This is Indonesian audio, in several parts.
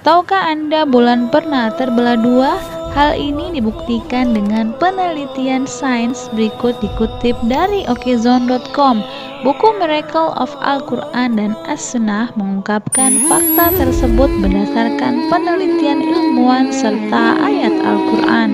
Tahukah Anda bulan pernah terbelah dua? Hal ini dibuktikan dengan penelitian sains berikut dikutip dari okezone.com. Buku Miracle of Al-Quran dan As-Sunnah mengungkapkan fakta tersebut berdasarkan penelitian ilmuwan serta ayat Al-Quran.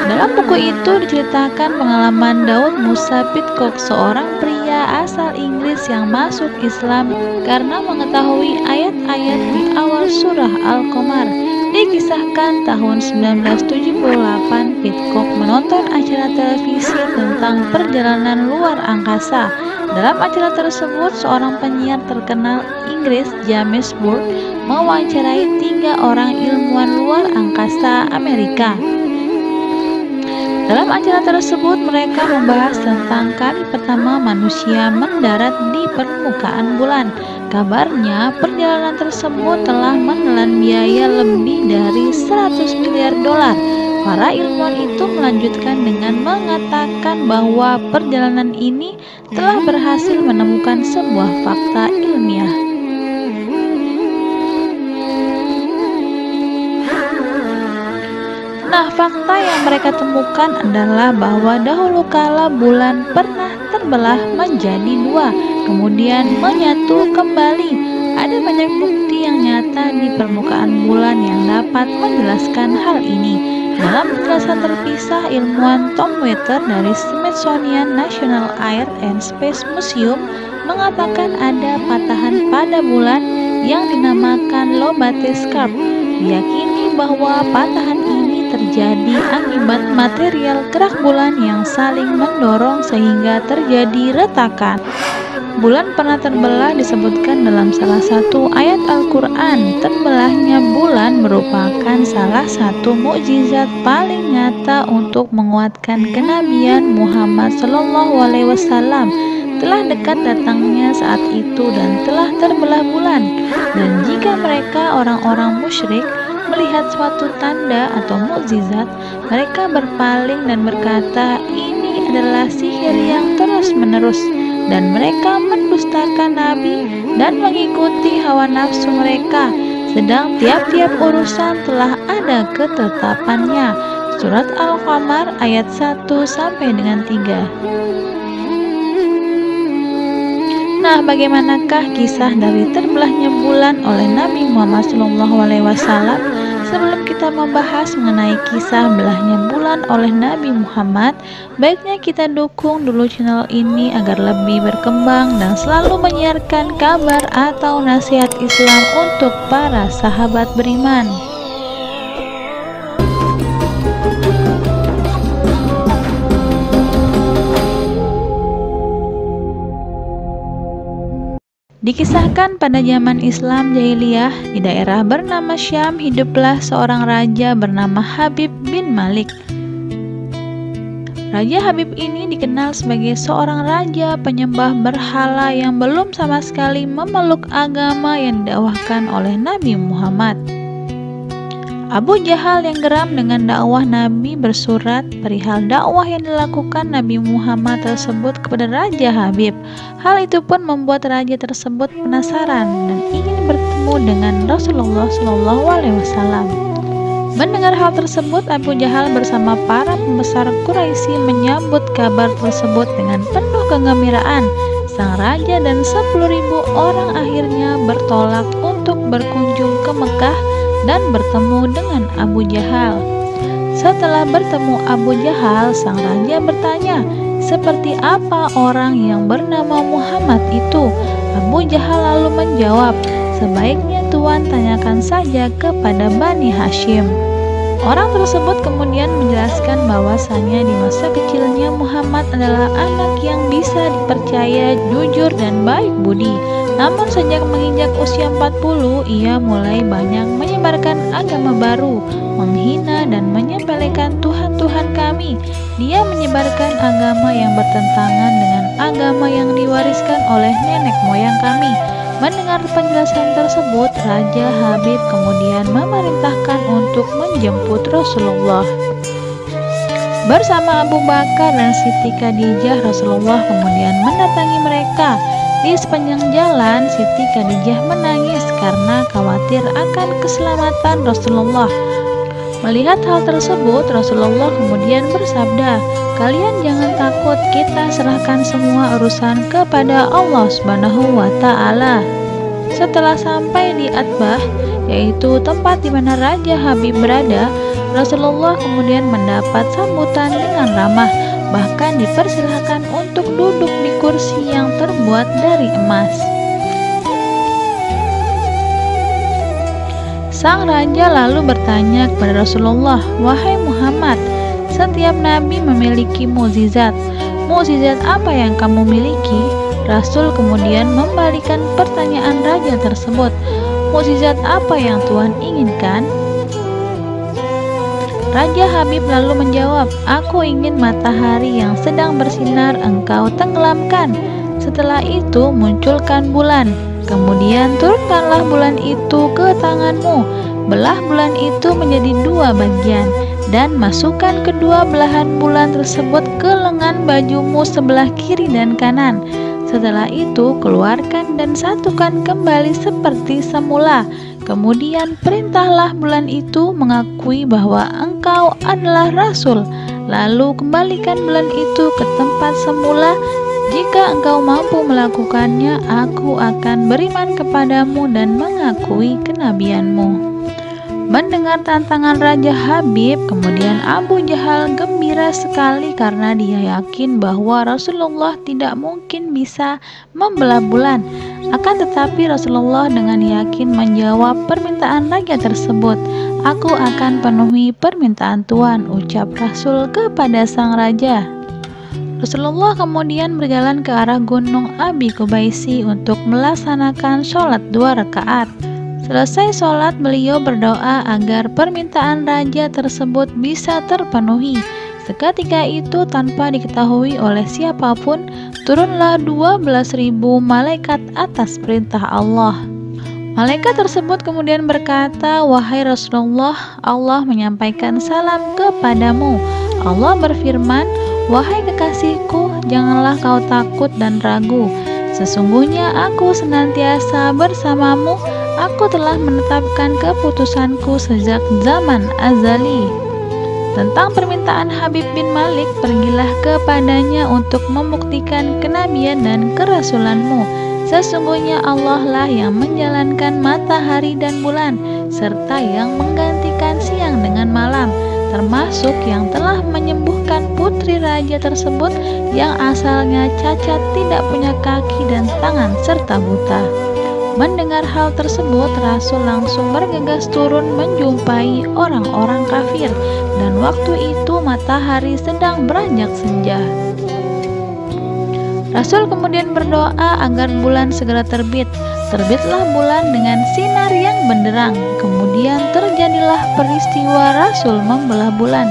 Dalam buku itu diceritakan pengalaman Daud Musa Pidcock, seorang pria asal Inggris yang masuk Islam karena mengetahui ayat-ayat di awal surah Al-Qamar. Dikisahkan tahun 1978 Pidcock menonton acara televisi tentang perjalanan luar angkasa. Dalam acara tersebut, seorang penyiar terkenal Inggris, James Burke, mewawancarai 3 orang ilmuwan luar angkasa Amerika. Dalam acara tersebut, mereka membahas tentang kali pertama manusia mendarat di permukaan bulan. Kabarnya, perjalanan tersebut telah menelan biaya lebih dari 100 miliar dolar. Para ilmuwan itu melanjutkan dengan mengatakan bahwa perjalanan ini telah berhasil menemukan sebuah fakta ilmiah. Nah, fakta yang mereka temukan adalah bahwa dahulu kala bulan pernah terbelah menjadi 2, kemudian menyatu kembali. Ada banyak bukti yang nyata di permukaan bulan yang dapat menjelaskan hal ini. Dalam penjelasan terpisah, ilmuwan Tom Wetter dari Smithsonian National Air and Space Museum mengatakan ada patahan pada bulan yang dinamakan Lobate Scarp. Diyakini bahwa patahan ini terjadi akibat material gerak bulan yang saling mendorong sehingga terjadi retakan. Bulan pernah terbelah disebutkan dalam salah satu ayat Al-Quran. Terbelahnya bulan merupakan salah satu mukjizat paling nyata untuk menguatkan kenabian Muhammad SAW. Telah dekat datangnya saat itu dan telah terbelah bulan. Dan jika mereka orang-orang musyrik melihat suatu tanda atau mukjizat, mereka berpaling dan berkata, ini adalah sihir yang terus-menerus, dan mereka mendustakan Nabi dan mengikuti hawa nafsu mereka, sedang tiap-tiap urusan telah ada ketetapannya. Surat Al-Qamar ayat 1-3. Nah, bagaimanakah kisah dari terbelahnya bulan oleh Nabi Muhammad SAW? Sebelum kita membahas mengenai kisah belahnya bulan oleh Nabi Muhammad, baiknya kita dukung dulu channel ini agar lebih berkembang dan selalu menyiarkan kabar atau nasihat Islam untuk para sahabat beriman. Dikisahkan pada zaman Islam Jahiliyah, di daerah bernama Syam hiduplah seorang raja bernama Habib bin Malik. Raja Habib ini dikenal sebagai seorang raja penyembah berhala yang belum sama sekali memeluk agama yang didakwahkan oleh Nabi Muhammad. Abu Jahal yang geram dengan dakwah Nabi bersurat perihal dakwah yang dilakukan Nabi Muhammad tersebut kepada Raja Habib. Hal itu pun membuat raja tersebut penasaran dan ingin bertemu dengan Rasulullah SAW. Mendengar hal tersebut, Abu Jahal bersama para pembesar Quraisy menyambut kabar tersebut dengan penuh kegembiraan. Sang raja dan 10.000 orang akhirnya bertolak untuk berkunjung ke Mekah dan bertemu dengan Abu Jahal. Setelah bertemu Abu Jahal, sang raja bertanya, seperti apa orang yang bernama Muhammad itu? Abu Jahal lalu menjawab, sebaiknya Tuan tanyakan saja kepada Bani Hashim. Orang tersebut kemudian menjelaskan bahwasanya di masa kecilnya Muhammad adalah anak yang bisa dipercaya, jujur dan baik budi. Namun sejak menginjak usia 40, ia mulai banyak menyebarkan agama baru, menghina dan menyepelekan Tuhan-Tuhan kami. Dia menyebarkan agama yang bertentangan dengan agama yang diwariskan oleh nenek moyang kami. Mendengar penjelasan tersebut, Raja Habib kemudian memerintahkan untuk menjemput Rasulullah. Bersama Abu Bakar dan Siti Khadijah, Rasulullah kemudian mendatangi mereka. Di sepanjang jalan, Siti Khadijah menangis karena khawatir khawatir akan keselamatan Rasulullah. Melihat hal tersebut, Rasulullah kemudian bersabda, "Kalian jangan takut, kita serahkan semua urusan kepada Allah Subhanahu wa Ta'ala." Setelah sampai di Atbah, yaitu tempat di mana Raja Habib berada, Rasulullah kemudian mendapat sambutan dengan ramah, bahkan dipersilahkan untuk duduk di kursi yang terbuat dari emas. Sang raja lalu bertanya kepada Rasulullah, "Wahai Muhammad, setiap nabi memiliki mukjizat. Mukjizat apa yang kamu miliki?" Rasul kemudian membalikan pertanyaan raja tersebut, "Mukjizat apa yang Tuhan inginkan?" Raja Habib lalu menjawab, "Aku ingin matahari yang sedang bersinar engkau tenggelamkan. Setelah itu munculkan bulan. Kemudian turunkanlah bulan itu ke tanganmu. Belah bulan itu menjadi 2 bagian. Dan masukkan kedua belahan bulan tersebut ke lengan bajumu sebelah kiri dan kanan. Setelah itu keluarkan dan satukan kembali seperti semula. Kemudian perintahlah bulan itu mengakui bahwa engkau adalah Rasul. Lalu kembalikan bulan itu ke tempat semula. Jika engkau mampu melakukannya, aku akan beriman kepadamu dan mengakui kenabianmu." Mendengar tantangan Raja Habib, kemudian Abu Jahal gembira sekali karena dia yakin bahwa Rasulullah tidak mungkin bisa membelah bulan. Akan tetapi Rasulullah dengan yakin menjawab permintaan raja tersebut. "Aku akan penuhi permintaan Tuhan," ucap Rasul kepada sang raja. Rasulullah kemudian berjalan ke arah gunung Abi Kubaisi untuk melaksanakan sholat 2 rakaat. Selesai sholat, beliau berdoa agar permintaan raja tersebut bisa terpenuhi. Seketika itu, tanpa diketahui oleh siapapun, turunlah 12.000 malaikat atas perintah Allah. Malaikat tersebut kemudian berkata, "Wahai Rasulullah, Allah menyampaikan salam kepadamu. Allah berfirman, 'Wahai kekasihku, janganlah kau takut dan ragu. Sesungguhnya aku senantiasa bersamamu. Aku telah menetapkan keputusanku sejak zaman azali.'" Tentang permintaan Habib bin Malik, "Pergilah kepadanya untuk membuktikan kenabian dan kerasulanmu. Sesungguhnya Allah lah yang menjalankan matahari dan bulan, serta yang menggantikan siang dengan malam, termasuk yang telah menyembuhkan putri raja tersebut yang asalnya cacat, tidak punya kaki dan tangan, serta buta." Mendengar hal tersebut, Rasul langsung bergegas turun menjumpai orang-orang kafir, dan waktu itu matahari sedang beranjak senja. Rasul kemudian berdoa agar bulan segera terbit. Terbitlah bulan dengan sinar yang benderang. Kemudian terjadilah peristiwa Rasul membelah bulan.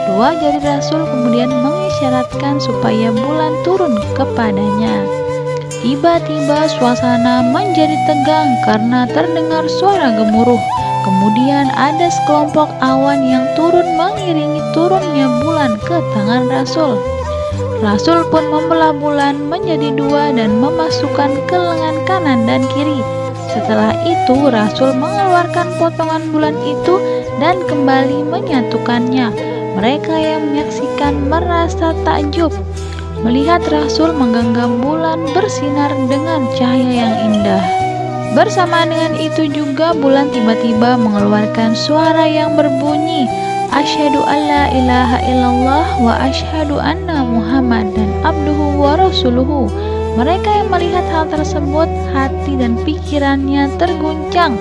2 jari Rasul kemudian mengisyaratkan supaya bulan turun kepadanya. Tiba-tiba suasana menjadi tegang karena terdengar suara gemuruh. Kemudian ada sekelompok awan yang turun mengiringi turunnya bulan ke tangan Rasul. Rasul pun membelah bulan menjadi 2 dan memasukkan ke lengan kanan dan kiri. Setelah itu Rasul mengeluarkan potongan bulan itu dan kembali menyatukannya. Mereka yang menyaksikan merasa takjub melihat Rasul menggenggam bulan bersinar dengan cahaya yang indah. Bersamaan dengan itu juga bulan tiba-tiba mengeluarkan suara yang berbunyi, "Asyhadu alla ilaha illallah wa asyhadu anna Muhammadan abduhu wa rasuluhu." Mereka yang melihat hal tersebut, hati dan pikirannya terguncang,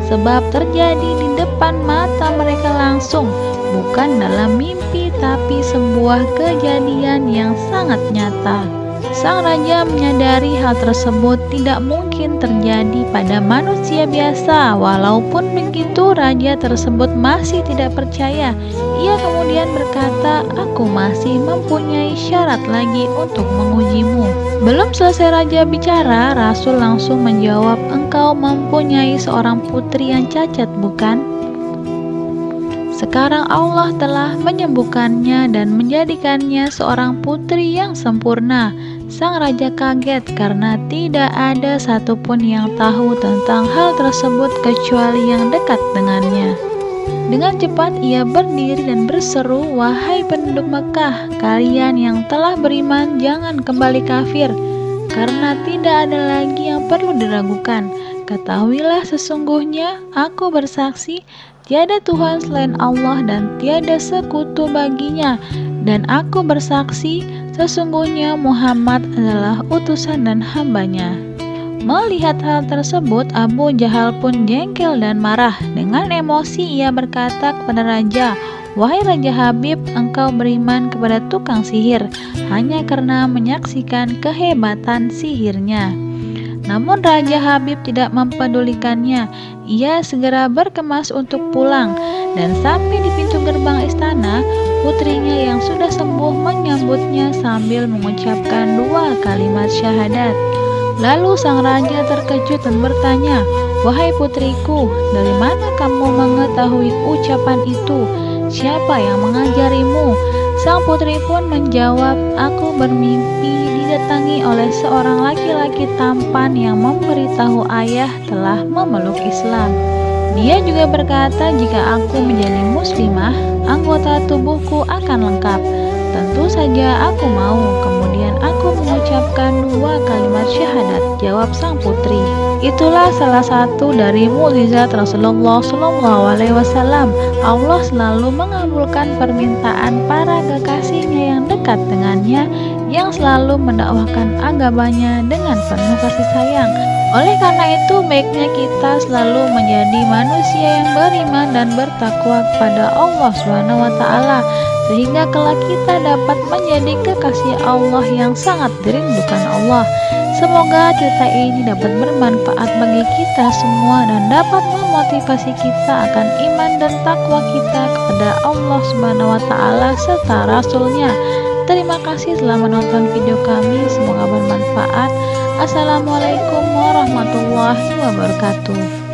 sebab terjadi di depan mata mereka langsung, bukan dalam mimpi tapi sebuah kejadian yang sangat nyata. Sang raja menyadari hal tersebut tidak mungkin terjadi pada manusia biasa. Walaupun begitu, raja tersebut masih tidak percaya. Ia kemudian berkata, "Aku masih mempunyai syarat lagi untuk mengujimu." Belum selesai raja bicara, Rasul langsung menjawab, "Engkau mempunyai seorang putri yang cacat, bukan?" Sekarang Allah telah menyembuhkannya dan menjadikannya seorang putri yang sempurna. Sang raja kaget karena tidak ada satupun yang tahu tentang hal tersebut kecuali yang dekat dengannya. Dengan cepat ia berdiri dan berseru, "Wahai penduduk Mekah, kalian yang telah beriman jangan kembali kafir, karena tidak ada lagi yang perlu diragukan. Ketahuilah sesungguhnya aku bersaksi tiada Tuhan selain Allah dan tiada sekutu baginya, dan aku bersaksi sesungguhnya Muhammad adalah utusan dan hambanya." Melihat hal tersebut, Abu Jahal pun jengkel dan marah. Dengan emosi ia berkata kepada raja, "Wahai Raja Habib, engkau beriman kepada tukang sihir hanya karena menyaksikan kehebatan sihirnya." Namun Raja Habib tidak mempedulikannya. Ia segera berkemas untuk pulang, dan sampai di pintu gerbang istana, putrinya yang sudah sembuh menyambutnya sambil mengucapkan 2 kalimat syahadat. Lalu sang raja terkejut dan bertanya, "Wahai putriku, dari mana kamu mengetahui ucapan itu? Siapa yang mengajarimu?" Sang putri pun menjawab, "Aku bermimpi didatangi oleh seorang laki-laki tampan yang memberitahu ayah telah memeluk Islam. Dia juga berkata jika aku menjadi muslimah, anggota tubuhku akan lengkap. Tentu saja aku mau." Kemudian aku mengucapkan 2 kalimat syahadat, jawab sang putri. Itulah salah satu dari mukjizat Rasulullah SAW. Allah selalu mengabulkan permintaan para kekasihnya yang dekat dengannya, yang selalu mendakwahkan agamanya dengan penuh kasih sayang. Oleh karena itu, baiknya kita selalu menjadi manusia yang beriman dan bertakwa kepada Allah SWT, sehingga kelak kita dapat menjadi kekasih Allah yang sangat dirindukan Allah. Semoga cerita ini dapat bermanfaat bagi kita semua dan dapat memotivasi kita akan iman dan takwa kita kepada Allah SWT serta Rasul-Nya. Terima kasih telah menonton video kami, semoga bermanfaat. Assalamualaikum warahmatullahi wabarakatuh.